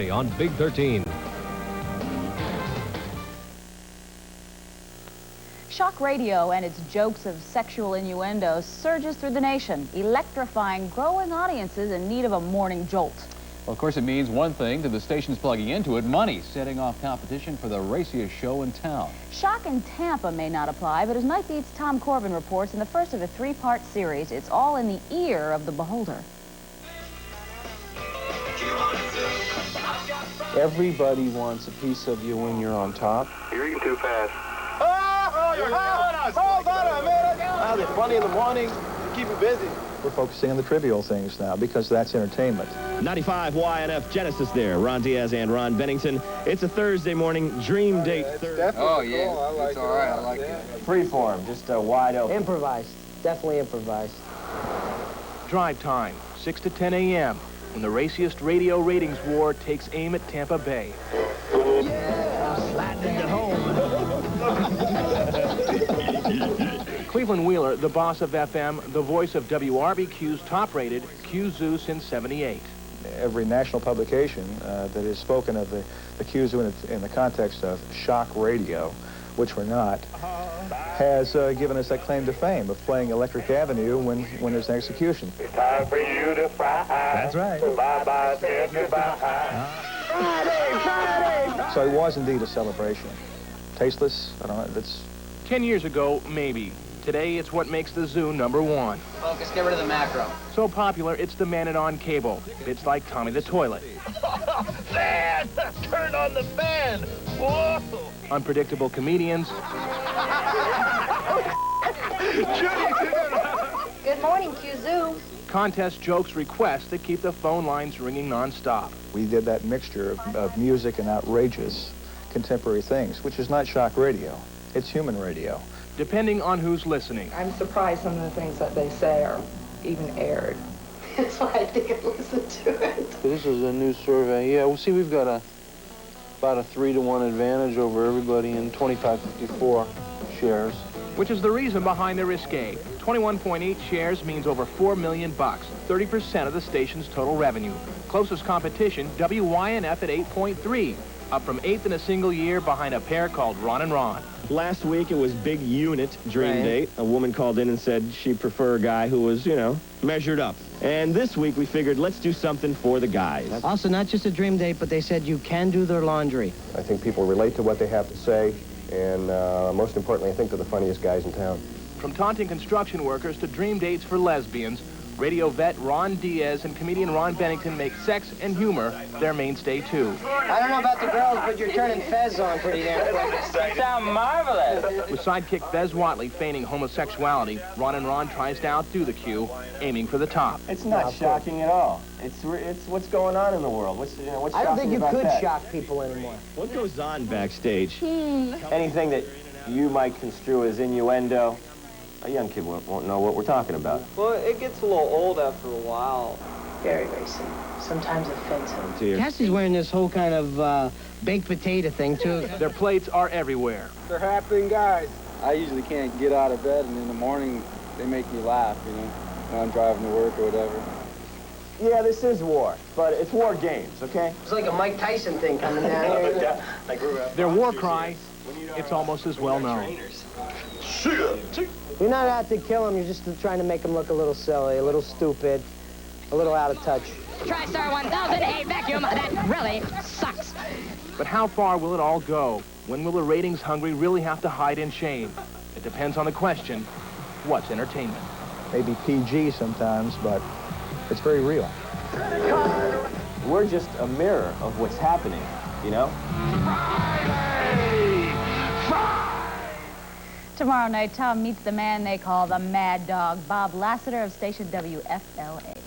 on Big 13. Shock radio and its jokes of sexual innuendo surges through the nation, electrifying growing audiences in need of a morning jolt. Well, of course, it means one thing to the stations plugging into it: money, setting off competition for the raciest show in town. Shock in Tampa may not apply, but as Night Beat's Tom Corbin reports, in the first of a three-part series, it's all in the ear of the beholder. Everybody wants a piece of you when you're on top. You're eating too fast. They're funny in the morning, keep you busy. We're focusing on the trivial things now because that's entertainment. 95 YNF Genesis there. Ron Diaz and Ron Bennington. It's a Thursday morning dream date. Oh, yeah. Cool. I like it's all right. I like it. Freeform, just wide open. Improvised. Definitely improvised. Drive time, 6 to 10 a.m. when the raciest radio ratings war takes aim at Tampa Bay. Yeah, sliding into home. Cleveland Wheeler, the boss of FM, the voice of WRBQ's top-rated Q Zoo since '78. Every national publication that has spoken of the Q-Zoo in the context of shock radio, which we're not, has given us that claim to fame of playing Electric Avenue when there's an execution. It's time for you to fry. That's right. Bye-bye, say goodbye. So it was indeed a celebration. Tasteless, I don't know, that's... 10 years ago, maybe. Today, it's what makes the zoo #1. Focus, get rid of the macro. So popular, it's demanded on cable. Bits like Tommy the Toilet. Dad, turn on the fan. Whoa. Unpredictable comedians. Good morning, Q-Zoo. Contest jokes, requests that keep the phone lines ringing nonstop. We did that mixture of music and outrageous contemporary things, which is not shock radio. It's human radio. Depending on who's listening. I'm surprised some of the things that they say are even aired. That's why I think I listened to it. This is a new survey. Yeah, well, see, we've got about a 3-to-1 advantage over everybody in 2554 shares. Which is the reason behind their risque. 21.8 shares means over $4 million, 30% of the station's total revenue. Closest competition, WYNF at 8.3, up from 8th in a single year behind a pair called Ron and Ron. Last week, it was big unit dream date. A woman called in and said she'd prefer a guy who was, you know, measured up. And this week, we figured, let's do something for the guys. Also, not just a dream date, but they said you can do their laundry. I think people relate to what they have to say, and most importantly, I think they're the funniest guys in town. From taunting construction workers to dream dates for lesbians, radio vet Ron Diaz and comedian Ron Bennington make sex and humor their mainstay, too. I don't know about the girls, but you're turning Fez on pretty damn quick. You sound marvelous. With sidekick Fez Whatley feigning homosexuality, Ron and Ron tries to outdo the Q, aiming for the top. It's not shocking at all. It's what's going on in the world. What's I don't think you could shock people anymore. What goes on backstage? Anything that you might construe as innuendo, a young kid won't know what we're talking about. Well, it gets a little old after a while. Very racing. Sometimes offensive. Cassie's wearing this whole kind of baked potato thing, too. Their plates are everywhere. They're happening guys. I usually can't get out of bed, and in the morning, they make me laugh, you know, when I'm driving to work or whatever. Yeah, this is war, but it's war games, okay? It's like a Mike Tyson thing coming down here. I grew up. Their war cry, it's almost as well known. You're not out to kill them, you're just trying to make them look a little silly, a little stupid, a little out of touch. TriStar 1008 vacuum, that really sucks. But how far will it all go? When will the ratings hungry really have to hide in shame? It depends on the question, what's entertainment? Maybe PG sometimes, but it's very real. We're just a mirror of what's happening, you know? Tomorrow night, Tom meets the man they call the Mad Dog, Bob Lassiter of station WFLA.